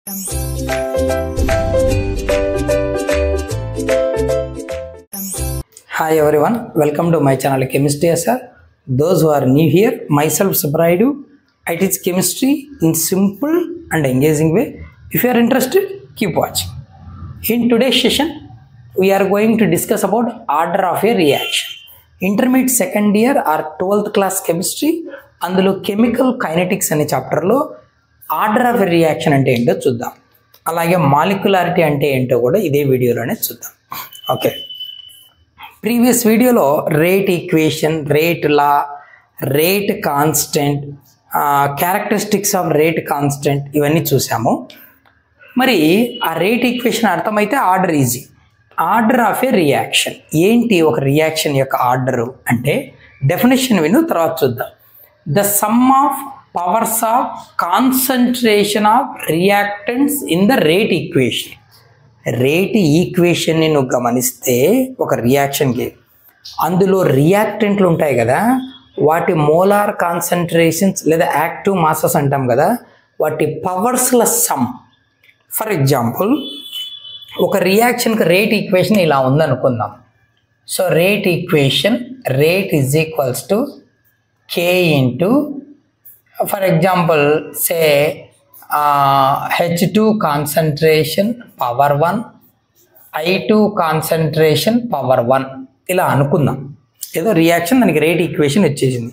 Hi everyone, welcome to my channel Chemistry Sir. Those who are new here, myself Subraidu. I teach chemistry in simple and engaging way. If you are interested, keep watching. In today's session, we are going to discuss about order of a reaction. Intermediate second year or 12th class chemistry అందులో chemical kinetics అనే చాప్టర్లో order of a reaction అంటే ఏంటో చూద్దాం. అలాగే molecularity అంటే ఏంటో కూడా ఇదే వీడియోలోనే చూద్దాం. ఓకే, ప్రీవియస్ వీడియోలో rate equation, rate law, rate constant, characteristics of rate constant ఇవన్నీ చూసాము. మరి ఆ రేట్ ఈక్వేషన్ అర్థమైతే order easy. Order of A reaction ఏంటి? ఒక రియాక్షన్ యొక్క ఆర్డరు అంటే డెఫినేషన్ విను, తర్వాత చూద్దాం. The sum of powers of concentration of reactants in the rate equation. Rate ఈక్వేషన్ని నువ్వు గమనిస్తే ఒక రియాక్షన్కి అందులో రియాక్టెంట్లు ఉంటాయి కదా, వాటి మోలార్ కాన్సన్ట్రేషన్స్ లేదా యాక్టివ్ మాసెస్ అంటాం కదా, వాటి పవర్స్ల సమ్. ఫర్ ఎగ్జాంపుల్, ఒక రియాక్షన్కి రేట్ ఈక్వేషన్ ఇలా ఉందనుకుందాం. So rate equation, rate is equals to K into, for example, say H2 concentration power 1, I2 concentration power 1 ఇలా అనుకుందాం. ఏదో రియాక్షన్, దానికి రేట్ ఈక్వేషన్ వచ్చేసింది.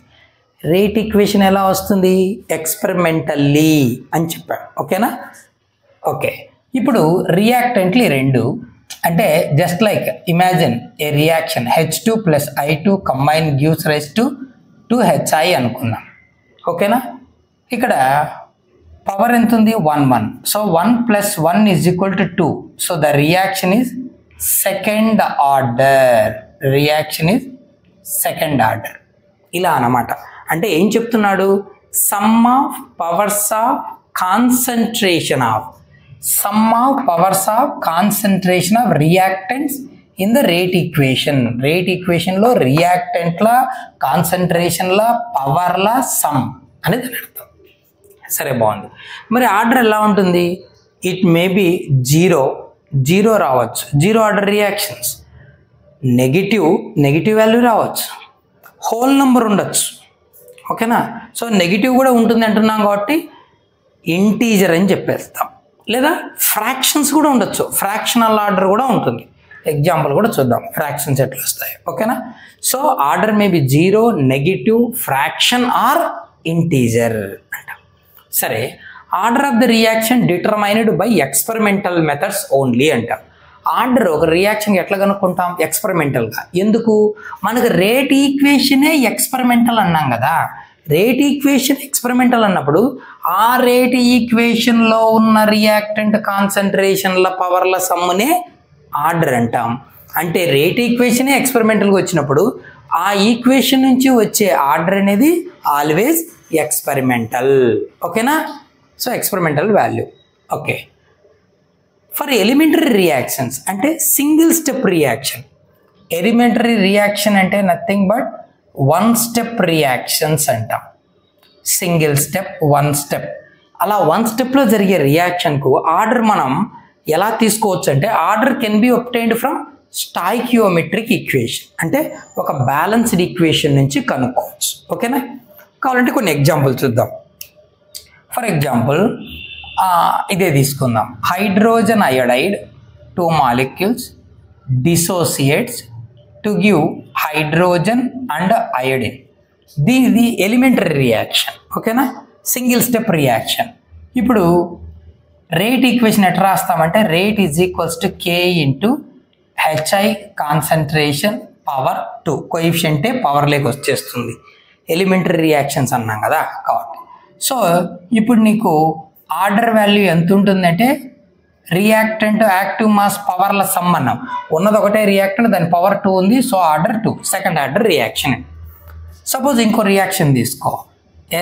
రేట్ ఈక్వేషన్ ఎలా వస్తుంది? ఎక్స్పెరిమెంటల్లీ అని చెప్పాడు. ఓకేనా? ఓకే, ఇప్పుడు రియాక్టెంట్లు రెండు అంటే just like imagine a reaction H2 plus I2 combine gives rise to 2HI అనుకుందాం. ఓకేనా? ఇక్కడ పవర్ ఎంత ఉంది? 1. So 1 + 1 = 2. So the reaction is second order. Reaction is second order. ఇలా అన్నమాట. అంటే ఏం చెప్తున్నాడు? Sum of powers of concentration of concentration of reactants in the rate equation. Rate ఈక్వేషన్లో రియాక్టెంట్ల కాన్సన్ట్రేషన్ల పవర్ల సమ్ అనేది అర్థం. సరే, బాగుంది. మరి ఆర్డర్ ఎలా ఉంటుంది? ఇట్ మే బి జీరో రావచ్చు, zero order reactions. Negative value రావచ్చు, హోల్ నెంబర్ ఉండొచ్చు. ఓకేనా? సో నెగిటివ్ కూడా ఉంటుంది అంటున్నాం కాబట్టి ఇంటీజర్ అని చెప్పేస్తాం. లేదా ఫ్రాక్షన్స్ కూడా ఉండొచ్చు, ఫ్రాక్షనల్ ఆర్డర్ కూడా ఉంటుంది. ఎగ్జాంపుల్ కూడా చూద్దాం, ఫ్రాక్షన్స్ ఎట్లా వస్తాయి. ఓకేనా? So order may be zero, negative, fraction or integer అంట. సరే, order of the reaction determined by experimental methods only అంట. ఆర్డర్ ఒక రియాక్షన్ ఎట్లా కనుక్కుంటాం? ఎక్స్పెరిమెంటల్గా. ఎందుకు? మనకు రేట్ ఈక్వేషనే ఎక్స్పెరిమెంటల్ అన్నాం కదా. రేట్ ఈక్వేషన్ ఎక్స్పెరిమెంటల్ అన్నప్పుడు ఆ రేట్ ఈక్వేషన్లో ఉన్న రియాక్టెంట్ కాన్సన్ట్రేషన్ల పవర్ల సమ్మునే ఆర్డర్ అంటాం. అంటే రేట్ ఈక్వేషనే ఎక్స్పెరిమెంటల్గా వచ్చినప్పుడు ఆ ఈక్వేషన్ నుంచి వచ్చే ఆర్డర్ అనేది ఆల్వేస్ ఎక్స్పెరిమెంటల్. ఓకేనా? So experimental value. Okay, for elementary reactions అంటే single step reaction. Elementary reaction అంటే నథింగ్ బట్ 1 స్టెప్ రియాక్షన్స్ అంటాం. Single step, 1 step. అలా 1 స్టెప్లో జరిగే రియాక్షన్కు ఆర్డర్ మనం ఎలా తీసుకోవచ్చు అంటే order can be obtained from stoichiometric equation. అంటే ఒక బ్యాలెన్స్డ్ ఈక్వేషన్ నుంచి కనుక్కోవచ్చు. ఓకేనా? కావాలంటే కొన్ని ఎగ్జాంపుల్ చూద్దాం. ఫర్ ఎగ్జాంపుల్ ఇదే తీసుకుందాం. Hydrogen iodide 2 molecules dissociates to give hydrogen and iodine. దీనిది ఎలిమెంటరీ రియాక్షన్. ఓకేనా? Single step reaction. ఇప్పుడు రేట్ ఈక్వేషన్ ఎట్లా రాస్తామంటే rate is equals to K into HI concentration power 2. కోఎఫిషియంటే పవర్లోకి వచ్చేస్తుంది. ఎలిమెంటరీ రియాక్షన్స్ అన్నాం కదా కాబట్టి. సో ఇప్పుడు నీకు ఆర్డర్ వాల్యూ ఎంత ఉంటుందంటే రియాక్టెంట్ యాక్టివ్ మాస్ పవర్ల సమ్ అన్నాం. ఉన్నది ఒకటే రియాక్టెంట్, దాని పవర్ 2 ఉంది. So order 2, second order reaction. Suppose ఇంకో రియాక్షన్ తీసుకో.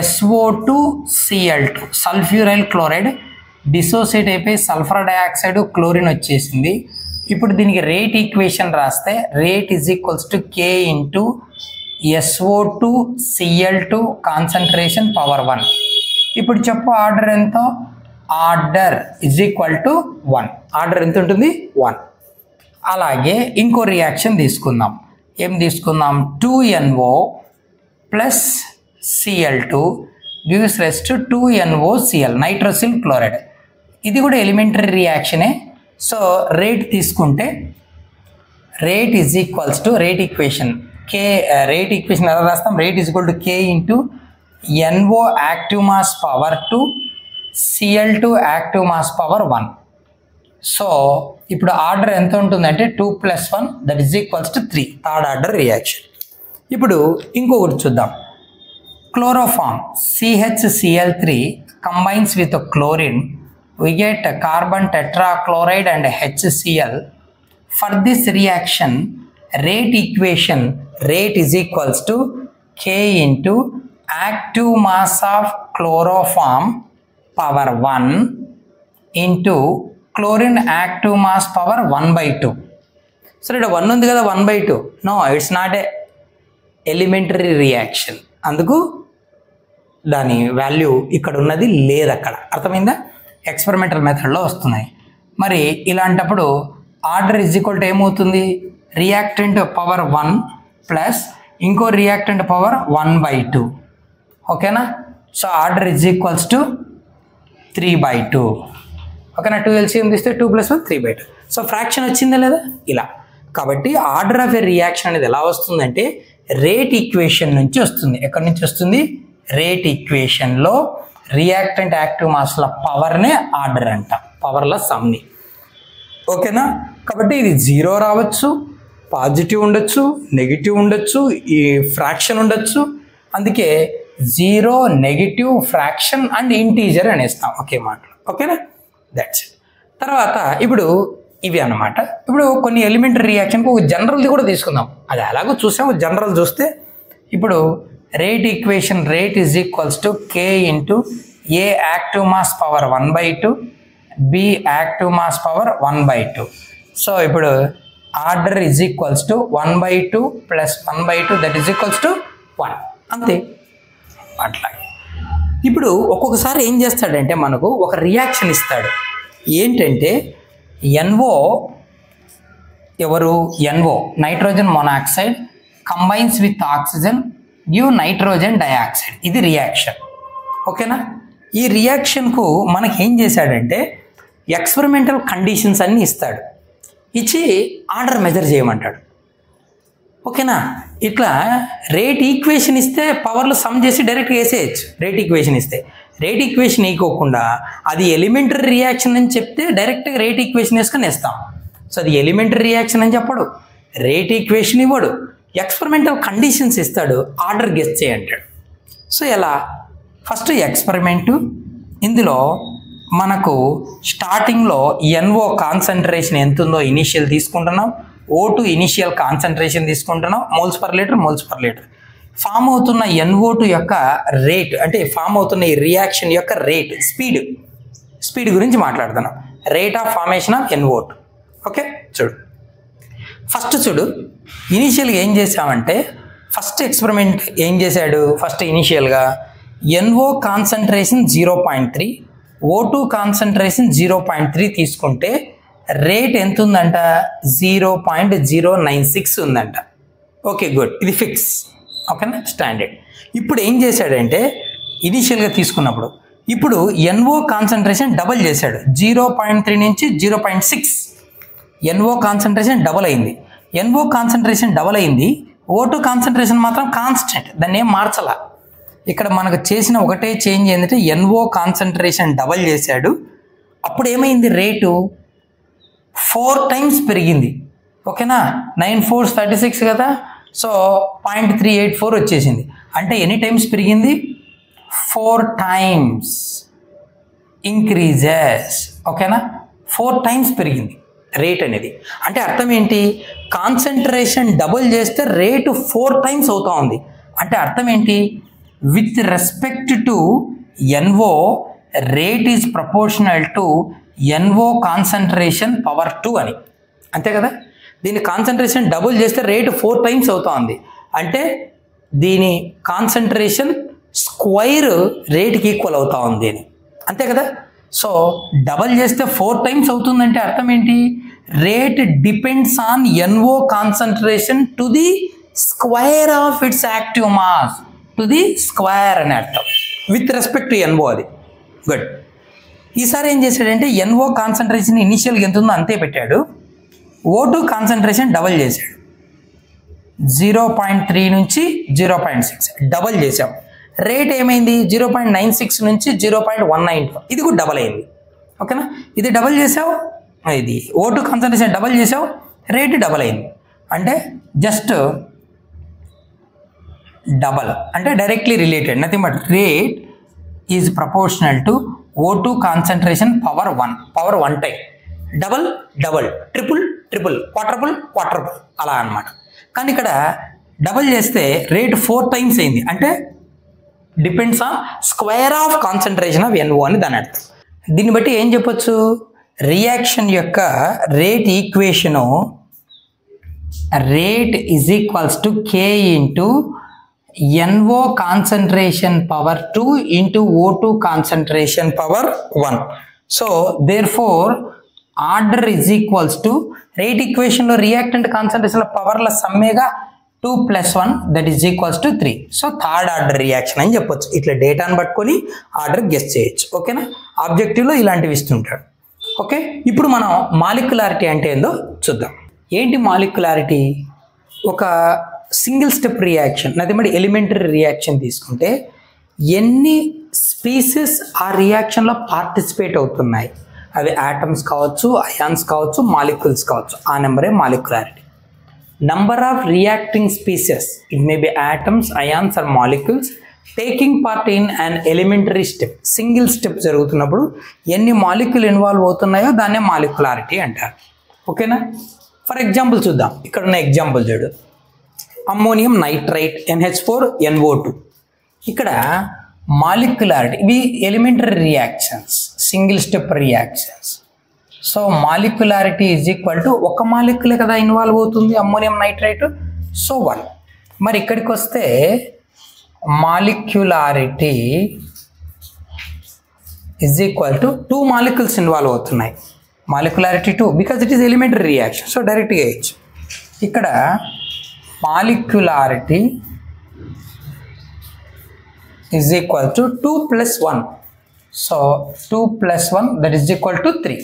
SO2Cl2 సల్ఫ్యూరైల్ క్లోరైడ్ డిసోసియేట్ అయిపోయి సల్ఫర్ డైఆక్సైడ్, క్లోరిన్ వచ్చేసింది. ఇప్పుడు దీనికి రేట్ ఈక్వేషన్ రాస్తే rate is equals to K into SO2Cl2 concentration power 1. ఇప్పుడు చెప్పు ఆర్డర్ ఎంతో? Order is equal to 1. Order ఎంత ఉంటుంది 1. అలాగే ఇంకో రియాక్షన్ తీసుకుందాం. ఏం తీసుకుందాం? 2NO plus Cl2 gives rise to 2NOCl, nitrosyl chloride. ఇది కూడా ఎలిమెంటరీ రియాక్షనే. సో రేట్ తీసుకుంటే rate is equals to rate equation rate equation ఎలా రాస్తాం? Rate is equal to K into NO active mass power 2 Cl2 active mass power 1. So ఇప్పుడు order ఎంత ఉంటుందంటే 2 + 1 that is equals to 3, third order reaction. ఇప్పుడు ఇంకొకటి చూద్దాం. Chloroform CHCl3 combines with chlorine, we get carbon tetrachloride and HCl. For this reaction, rate equation, rate is equals to K into active mass of chloroform power 1 into chlorine active mass power 1/2. So ఇక్కడ 1 ఉంది కదా, 1/2. No, it's not a elementary reaction. అందుకు దాని value ఇక్కడ ఉన్నది లేదు, అక్కడ అర్థమైందా? ఎక్స్పెరిమెంటల్ మెథడ్లో వస్తున్నాయి. మరి ఇలాంటప్పుడు ఆర్డర్ ఇజ్ ఈక్వల్ టు ఏమవుతుంది? రియాక్టెంట్ పవర్ 1 ప్లస్ ఇంకో రియాక్టెంట్ పవర్ 1/2. ఓకేనా? So order is equals to 3/2. ఓకేనా? 2 LCM తీస్తే 2 + 1 3/2. సో ఫ్రాక్షన్ వచ్చిందా లేదా? ఇలా. కాబట్టి ఆర్డర్ ఆఫ్ ఏ రియాక్షన్ అనేది ఎలా వస్తుందంటే రేట్ ఈక్వేషన్ నుంచి వస్తుంది. ఎక్కడి నుంచి వస్తుంది? రేట్ ఈక్వేషన్లో రియాక్టెంట్ యాక్టివ్ మాస్ల పవర్నే ఆర్డర్ అంట, పవర్ల సమ్ని. ఓకేనా? కాబట్టి ఇది 0 రావచ్చు, పాజిటివ్ ఉండొచ్చు, నెగిటివ్ ఉండొచ్చు, ఈ ఫ్రాక్షన్ ఉండొచ్చు. అందుకే 0, నెగిటివ్, ఫ్రాక్షన్ అండ్ ఇంటీజర్ అనేస్తాం ఒకే మాటలో. ఓకేనా? That's it. తర్వాత ఇప్పుడు ఇవి అన్నమాట. ఇప్పుడు కొన్ని ఎలిమెంటరీ రియాక్షన్కి ఒక జనరల్ది కూడా తీసుకుందాం. అది అలాగో చూసాము, జనరల్ చూస్తే ఇప్పుడు rate equation rate is equals to K into A active mass power 1/2 B active mass power 1/2. So ఇప్పుడు order is equals to 1/2 plus 1/2 that is equals to 1. అంతే. అట్లాగే ఇప్పుడు ఒక్కొక్కసారి ఏం చేస్తాడంటే మనకు ఒక రియాక్షన్ ఇస్తాడు. ఏంటంటే NO, ఎవరు? NO nitrogen monoxide combines with oxygen give nitrogen dioxide. ఇది రియాక్షన్. ఓకేనా? ఈ రియాక్షన్కు మనకి ఏం చేశాడంటే ఎక్స్పెరిమెంటల్ కండిషన్స్ అన్నీ ఇస్తాడు, ఇచ్చి ఆర్డర్ మెజర్ చేయమంటాడు. ఓకేనా? ఇట్లా రేట్ ఈక్వేషన్ ఇస్తే పవర్లు సమ్ చేసి డైరెక్ట్గా వేసేయచ్చు. రేట్ ఈక్వేషన్ ఇస్తే రేట్ ఈక్వేషన్ వేయకోకుండా అది ఎలిమెంటరీ రియాక్షన్ అని చెప్తే డైరెక్ట్గా రేట్ ఈక్వేషన్ వేసుకొని వేస్తాం. సో అది ఎలిమెంటరీ రియాక్షన్ అని చెప్పడు, రేట్ ఈక్వేషన్ ఇవ్వడు, ఎక్స్పెరిమెంటల్ కండిషన్స్ ఇస్తాడు, ఆర్డర్ గెస్ చేయంటాడు. సో ఎలా? ఫస్ట్ ఎక్స్పెరిమెంటు, ఇందులో మనకు స్టార్టింగ్లో NO కాన్సన్ట్రేషన్ ఎంత ఉందో ఇనిషియల్ తీసుకుంటున్నాం, O2 ఇనిషియల్ కాన్సన్ట్రేషన్ తీసుకుంటున్నాం, మోల్స్ పర్ లీటర్. ఫామ్ అవుతున్న NO2 యొక్క రేట్, అంటే ఫామ్ అవుతున్న ఈ రియాక్షన్ యొక్క రేట్, స్పీడ్ గురించి మాట్లాడుతున్నాం. Rate of formation of NO2. Okay, first చూడు ఇనిషియల్గా ఏం చేసామంటే ఫస్ట్ ఎక్స్పెరిమెంట్ ఏం చేశాడు? ఫస్ట్ ఇనిషియల్గా NO కాన్సన్ట్రేషన్ 0.3, O2 కాన్సన్ట్రేషన్ 0.3 తీసుకుంటే రేట్ ఎంత ఉందంట? 0.096 ఉందంట. ఓకే, గుడ్, ఇది ఫిక్స్. ఓకేనా? స్టాండర్డ్. ఇప్పుడు ఏం చేశాడంటే ఇనిషియల్గా తీసుకున్నప్పుడు ఇప్పుడు NO కాన్సన్ట్రేషన్ డబల్ చేశాడు, 0.3 నుంచి 0.6. NO కాన్సన్ట్రేషన్ డబల్ అయింది. NO కాన్సన్ట్రేషన్ డబల్ అయింది, O2 కాన్సన్ట్రేషన్ మాత్రం కాన్స్టెంట్, దాన్ని ఏం మార్చలా. ఇక్కడ మనకు చేసిన ఒకటే చేంజ్ ఏంటంటే NO కాన్సన్ట్రేషన్ డబల్ చేశాడు. అప్పుడు ఏమైంది? రేటు 4 టైమ్స్ పెరిగింది. ఓకేనా? 9 4 36 కదా. సో 0.384 వచ్చేసింది. అంటే ఎన్ని టైమ్స్ పెరిగింది? 4 టైమ్స్ ఇంక్రీజెస్. ఓకేనా? 4 టైమ్స్ పెరిగింది రేట్ అనేది. అంటే అర్థం ఏంటి? కాన్సన్ట్రేషన్ డబుల్ చేస్తే రేటు 4 టైమ్స్ అవుతా ఉంది. అంటే అర్థం ఏంటి? With respect to NO rate is proportional to NO concentration power 2 అని. అంతే కదా? దీని కాన్సన్ట్రేషన్ డబుల్ చేస్తే రేటు 4 టైమ్స్ అవుతా ఉంది. అంటే దీని కాన్సన్ట్రేషన్ స్క్వైర్ రేట్కి ఈక్వల్ అవుతా ఉంది అని. అంతే కదా? సో డబల్ చేస్తే 4 times అవుతుందంటే అర్థం ఏంటి? Rate depends on NO concentration to the square of it's active mass, to the square అని అర్థం, విత్ రెస్పెక్ట్ టు NO. అది గుడ్. ఈసారి ఏం చేశాడంటే NO కాన్సన్ట్రేషన్ ఇనిషియల్గా ఎంత ఉందో అంతే పెట్టాడు, O2 కాన్సన్ట్రేషన్ డబల్ చేశాడు, 0.3 నుంచి 0.6 డబల్ చేసాం. రేట్ ఏమైంది? 0.96 నుంచి 0.19, ఇది కూడా డబల్ అయింది. ఓకేనా? ఇది డబల్ చేసావు, ఇది O2 కాన్సన్ట్రేషన్ డబల్ చేసావు, రేట్ డబల్ అయింది. అంటే జస్ట్ డబల్ అంటే directly related, nothing but rate is proportional to O2 concentration power 1 time. Double double, triple triple, quadruple quadruple అలా అనమాట. కానీ ఇక్కడ డబల్ చేస్తే రేట్ 4 times అయింది, అంటే depends on square of concentration of NO అని దాని అర్థం. దీన్ని బట్టి ఏం చెప్పొచ్చు? రియాక్షన్ యొక్క rate equation rate is equals to K into NO concentration power 2 into O2 concentration power 1. So therefore order is equals to rate ఈక్వేషన్లో reactant కాన్సన్ట్రేషన్ల పవర్ల సమ్మేగా 2 + 1 that is equals to 3. So third order reaction అని చెప్పొచ్చు. ఇట్లా డేటాను పట్టుకొని order guess చేయొచ్చు. ఓకేనా? ఆబ్జెక్టివ్లో ఇలాంటివి ఇస్తుంటాడు. ఓకే, ఇప్పుడు మనం మాలిక్యులారిటీ అంటే ఏందో చూద్దాం. ఏంటి మాలిక్యులారిటీ? ఒక సింగిల్ స్టెప్ రియాక్షన్, అది మరి ఎలిమెంటరీ రియాక్షన్ తీసుకుంటే ఎన్ని స్పీసెస్ ఆ రియాక్షన్లో పార్టిసిపేట్ అవుతున్నాయి, అవి ఆటమ్స్ కావచ్చు, అయాన్స్ కావచ్చు, మాలిక్యూల్స్ కావచ్చు, ఆ నెంబరే molecularity. Number of reacting species, it may be atoms, ions or molecules taking part in an elementary step, single step జరుగుతున్నప్పుడు ఎన్ని మాలిక్యూల్ ఇన్వాల్వ్ అవుతున్నాయో దాన్నే మాలిక్యులారిటీ అంటారు. ఓకేనా? ఫర్ ఎగ్జాంపుల్ చూద్దాం. ఇక్కడ ఉన్న ఎగ్జాంపుల్ చూడు, అమ్మోనియం నైట్రైట్ NH4NO2. ఇక్కడ మాలిక్యులారిటీ, ఇవి elementary reactions, single step reactions. So molecularity is equal to ఒక మాలిక్యులే కదా ఇన్వాల్వ్ అవుతుంది, అమ్మోనియం నైట్రైట్, సో 1. మరి ఇక్కడికి వస్తే molecularity is equal to 2 molecules involve అవుతున్నాయి. Molecularity 2 because it is elementary reaction, so డైరెక్ట్గా వేయచ్చు. ఇక్కడ molecularity is equal to 2 + 1, so 2 + 1 that is equal to 3.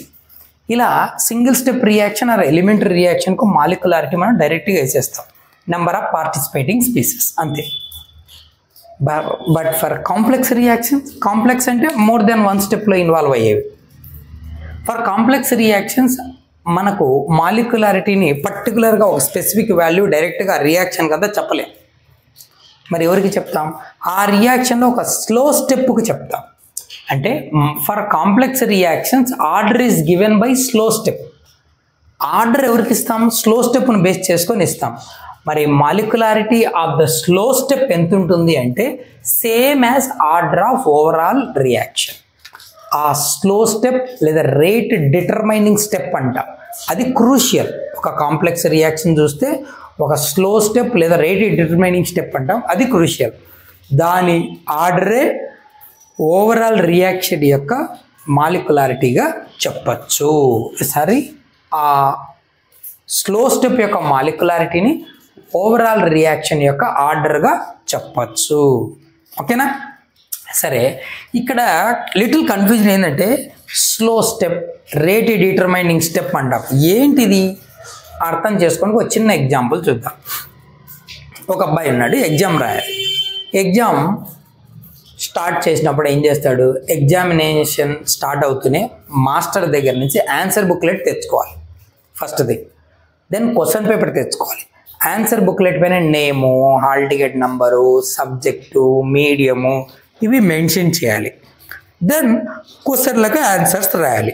ఇలా single step reaction or elementary రియాక్షన్కు మాలిక్యులారిటీ మనం డైరెక్ట్గా వేసేస్తాం, నెంబర్ ఆఫ్ పార్టిసిపేటింగ్ స్పీసెస్ అంతే. But for complex reactions, complex అంటే మోర్ దెన్ 1 స్టెప్లో ఇన్వాల్వ్ అయ్యేవి. ఫర్ కాంప్లెక్స్ రియాక్షన్స్ మనకు మాలిక్యులారిటీని పర్టికులర్గా ఒక స్పెసిఫిక్ వాల్యూ డైరెక్ట్గా రియాక్షన్ కదా చెప్పలేం. మరి ఎవరికి చెప్తాం? ఆ రియాక్షన్లో ఒక స్లో స్టెప్కి చెప్తాం. అంటే for complex reactions order is given by slow step. Order ఎవరికి ఇస్తాం? స్లో స్టెప్ను బేస్ చేసుకొని ఇస్తాం. మరి molecularity of the slow step ఎంత ఉంటుంది అంటే same as order of overall reaction. ఆ స్లో స్టెప్ లేదా రేట్ డిటర్మైనింగ్ స్టెప్ అంట, అది క్రూషియల్. ఒక కాంప్లెక్స్ రియాక్షన్ చూస్తే ఒక స్లో స్టెప్ లేదా రేట్ డిటర్మైనింగ్ స్టెప్ అంటాం, అది క్రూషియల్. దాని ఆర్డరే ఓవరాల్ రియాక్షన్ యొక్క మాలిక్యులారిటీగా చెప్పచ్చు. సరే, ఆ స్లో స్టెప్ యొక్క మాలిక్యులారిటీని ఓవరాల్ రియాక్షన్ యొక్క ఆర్డర్గా చెప్పచ్చు. ఓకేనా? సరే, ఇక్కడ లిటిల్ కన్ఫ్యూజన్ ఏంటంటే slow step, rate determining step అంటాం. ఏంటిది అర్థం చేసుకోవడానికి ఒక చిన్న ఎగ్జాంపుల్ చూద్దాం. ఒక అబ్బాయి ఉన్నాడు, ఎగ్జామ్ రాయాలి. ఎగ్జామ్ స్టార్ట్ చేసినప్పుడు ఏం చేస్తాడు? ఎగ్జామినేషన్ స్టార్ట్ అవుతూనే మాస్టర్ దగ్గర నుంచి ఆన్సర్ బుక్లెట్ తెచ్చుకోవాలి first thing. Then question paper తెచ్చుకోవాలి. ఆన్సర్ బుక్లెట్ పైన name, hall ticket number, subject, medium ఇవి మెన్షన్ చేయాలి. దెన్ క్వశ్చన్లకు ఆన్సర్స్ రాయాలి.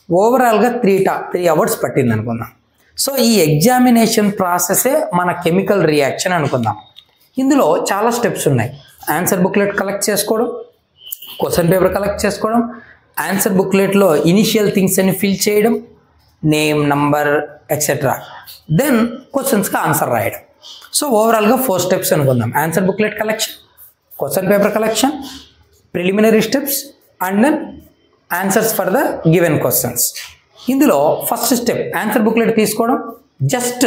ఓవరాల్గా 3 hours పట్టింది అనుకుందాం. సో ఈ ఎగ్జామినేషన్ ప్రాసెసే మన కెమికల్ రియాక్షన్ అనుకుందాం. ఇందులో చాలా స్టెప్స్ ఉన్నాయి. ఆన్సర్ బుక్లెట్ కలెక్ట్ చేసుకోవడం, క్వశ్చన్ పేపర్ కలెక్ట్ చేసుకోవడం, ఆన్సర్ బుక్లెట్లో ఇనిషియల్ థింగ్స్ అన్ని ఫిల్ చేయడం, నేమ్, నంబర్ ఎక్సెట్రా, దెన్ క్వశ్చన్స్కి ఆన్సర్ రాయడం. సో ఓవరాల్గా 4 steps అనుకుందాం. Answer booklet collection, question paper collection, preliminary steps, and then answers for the given questions. ఇందులో ఫస్ట్ స్టెప్ ఆన్సర్ బుక్లెట్ తీసుకోవడం, జస్ట్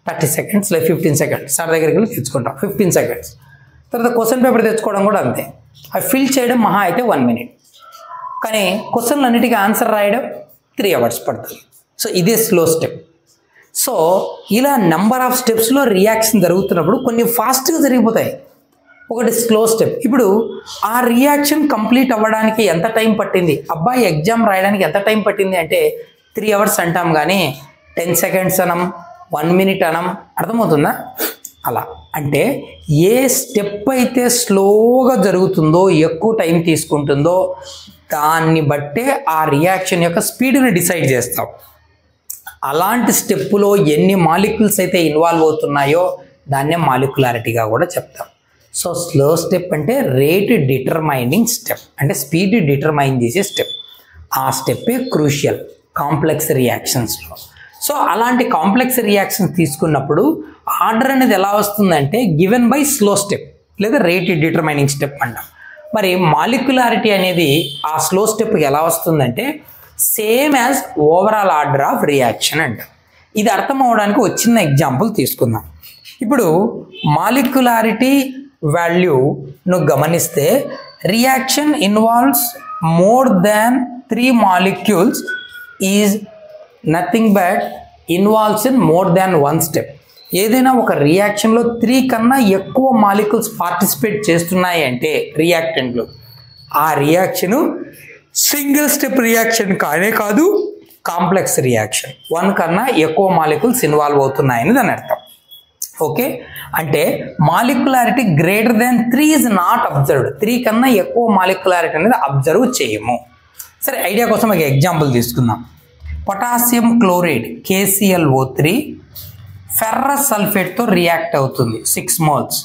30 సెకండ్స్ లేదా 15 seconds sir దగ్గరికి వెళ్ళి తెచ్చుకుంటాం, 15 సెకండ్స్. తర్వాత క్వశ్చన్ పేపర్ తెచ్చుకోవడం కూడా అంతే, అవి ఫిల్ చేయడం మహా అయితే 1 మినిట్. కానీ క్వశ్చన్లు అన్నిటికీ ఆన్సర్ రాయడం 3 అవర్స్ పడుతుంది. సో ఇదే స్లో స్టెప్. సో ఇలా నెంబర్ ఆఫ్ స్టెప్స్లో రియాక్షన్ జరుగుతున్నప్పుడు కొన్ని ఫాస్ట్గా జరిగిపోతాయి, ఒకటి స్లో స్టెప్. ఇప్పుడు ఆ రియాక్షన్ కంప్లీట్ అవ్వడానికి ఎంత టైం పట్టింది, అబ్బాయి ఎగ్జామ్ రాయడానికి ఎంత టైం పట్టింది అంటే 3 అవర్స్ అంటాం, కానీ 10 సెకండ్స్ అనం, 1 మినిట్ అనం, అర్థమవుతుందా? అలా అంటే ఏ స్టెప్ అయితే స్లోగా జరుగుతుందో, ఎక్కువ టైం తీసుకుంటుందో దాన్ని బట్టే ఆ రియాక్షన్ యొక్క స్పీడ్ని డిసైడ్ చేస్తాం. అలాంటి స్టెప్పులో ఎన్ని మాలిక్యూల్స్ అయితే ఇన్వాల్వ్ అవుతున్నాయో దాన్నే మాలిక్యులారిటీగా కూడా చెప్తాం. సో స్లో స్టెప్ అంటే రేట్ డిటర్మైనింగ్ స్టెప్, అంటే స్పీడ్ డిటర్మైన్ చేసే స్టెప్. ఆ స్టెప్పే క్రూషియల్ కాంప్లెక్స్ రియాక్షన్స్లో. సో అలాంటి కాంప్లెక్స్ రియాక్షన్స్ తీసుకున్నప్పుడు ఆర్డర్ అనేది ఎలా వస్తుందంటే గివెన్ బై స్లో స్టెప్ లేదా రేట్ డిటర్మైనింగ్ స్టెప్ అంటాం. మరి మాలిక్యులారిటీ అనేది ఆ స్లో స్టెప్కి ఎలా వస్తుందంటే same as overall order of reaction అంటాం. ఇది అర్థం అవడానికి ఒక చిన్న ఎగ్జాంపుల్ తీసుకుందాం. ఇప్పుడు మాలిక్యులారిటీ వాల్యూను గమనిస్తే reaction involves more than 3 molecules is nothing but involves in more than 1 step. ఏదైనా ఒక రియాక్షన్లో 3 కన్నా ఎక్కువ మాలిక్యూల్స్ పార్టిసిపేట్ చేస్తున్నాయి అంటే రియాక్టెంట్లు, ఆ రియాక్షను సింగిల్ స్టెప్ రియాక్షన్ కానే కాదు, కాంప్లెక్స్ రియాక్షన్. 1 కన్నా ఎక్కువ మాలిక్యూల్స్ ఇన్వాల్వ్ అవుతున్నాయని దాని అర్థం. ఓకే, అంటే molecularity greater than 3 is not observed. 3 కన్నా ఎక్కువ మాలిక్యులారిటీ అనేది అబ్జర్వ్ చేయము. సరే, ఐడియా కోసం ఒక ఎగ్జాంపుల్ తీసుకుందాం. పొటాషియం క్లోరైడ్ KClO3 ఫెర్రస్ సల్ఫేట్తో రియాక్ట్ అవుతుంది 6 moles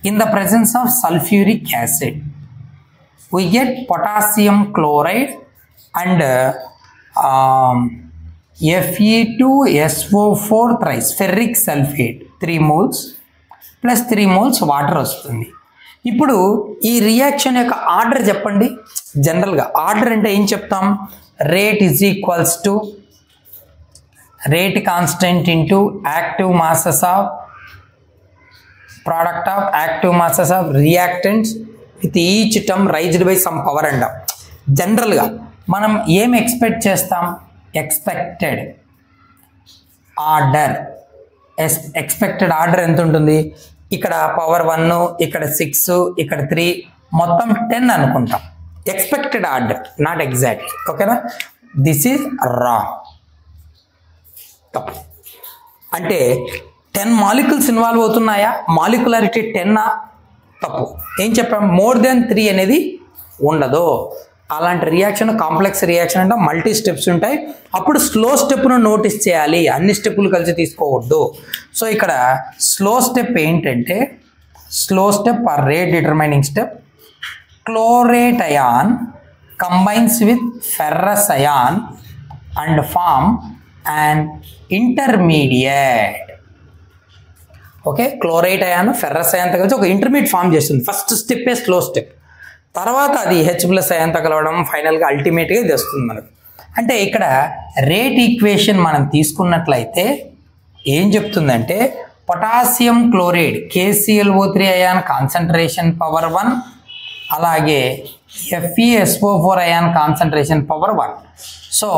in the presence of sulphuric acid. We get potassium chloride and Fe2SO4 thrice ferric sulfate 3 moles plus 3 moles water వస్తుంది. ఇప్పుడు ఈ రియాక్షన్ యొక్క ఆర్డర్ చెప్పండి. జనరల్గా ఆర్డర్ అంటే ఏం చెప్తాం? Rate is equals to rate constant into active masses of product of active masses of reactants with each term raised by some power అంటాం. జనరల్గా మనం ఏం ఎక్స్పెక్ట్ చేస్తాం? Expected order. ఎక్స్పెక్టెడ్ ఆర్డర్ ఎంత ఉంటుంది? ఇక్కడ పవర్ 1, ఇక్కడ 6, ఇక్కడ 3, మొత్తం 10 అనుకుంటాం. Expected order, not exactly. ఓకేనా? This is wrong. తప్పు. అంటే 10 మాలిక్యూల్స్ ఇన్వాల్వ్ అవుతున్నాయా? మాలిక్యులారిటీ 10ఆ? తప్పు. ఏం చెప్పాం? మోర్ దెన్ 3 అనేది ఉండదు. అలాంటి రియాక్షన్ కాంప్లెక్స్ రియాక్షన్ అంటే మల్టీ స్టెప్స్ ఉంటాయి. అప్పుడు స్లో స్టెప్ను నోటీస్ చేయాలి, అన్ని స్టెప్పులు కలిసి తీసుకోవద్దు. సో ఇక్కడ స్లో స్టెప్ ఏంటంటే, slow step or rate determining step, chlorate ion combines with ferrous ion and form and intermediate. Okay, chlorite ion ferrous అయాన్తో కలిసి ఒక ఇంటర్మీడియట్ ఫామ్ చేస్తుంది. ఫస్ట్ స్టెప్పే స్లో స్టెప్. తర్వాత అది H+ అయాన్తో కలవడం ఫైనల్గా అల్టిమేట్గా ఇది వస్తుంది మనకు. అంటే ఇక్కడ రేట్ ఈక్వేషన్ మనం తీసుకున్నట్లయితే ఏం చెప్తుందంటే potassium chloride KClO3 ion concentration power 1, అలాగే FeSO4 ion concentration power 1. So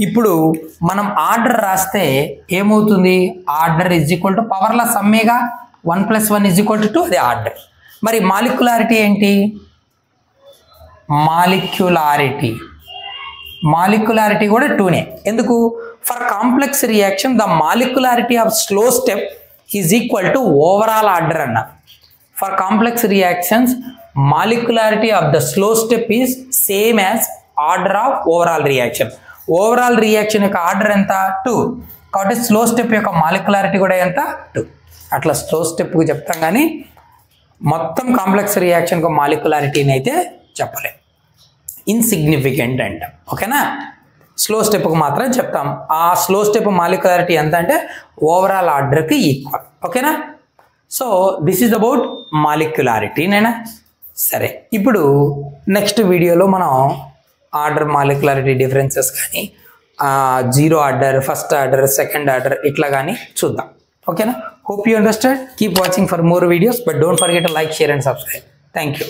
ఇప్పుడు మనం ఆర్డర్ రాస్తే ఏమవుతుంది? ఆర్డర్ ఈజ్ ఈక్వల్ టు పవర్ల సమ్మేగా 1 + 1 ఈజ్ ఈక్వల్ టు 2, అది ఆర్డర్. మరి మాలిక్యులారిటీ ఏంటి? మాలిక్యులారిటీ కూడా 2నే. ఎందుకు? For complex reaction the molecularity of slow step is equal to overall order అన్న. For complex reactions molecularity of the slow step is same as order of overall reaction. Overall reaction యొక్క order ఎంత? 2. కాబట్టి slow step యొక్క molecularity కూడా ఎంత? 2. అట్లా slow స్టెప్కి చెప్తాం, కానీ మొత్తం కాంప్లెక్స్ రియాక్షన్కు మాలిక్యులారిటీని అయితే చెప్పలేం, ఇన్సిగ్నిఫికెంట్ అంటాం. ఓకేనా? స్లో స్టెప్కి మాత్రం చెప్తాం. ఆ స్లో స్టెప్ మాలిక్యులారిటీ ఎంత అంటే ఓవరాల్ ఆర్డర్కి ఈక్వల్. ఓకేనా? So this is about molecularity. నేనా? సరే, ఇప్పుడు నెక్స్ట్ వీడియోలో మనం ఆర్డర్ మాలిక్యులారిటీ డిఫరెన్సెస్ కానీ, zero order, first order, second order ఇట్లా కానీ చూద్దాం. ఓకేనా? Hope you understand. Keep watching for more videos, but don't forget to like, share and subscribe. Thank you.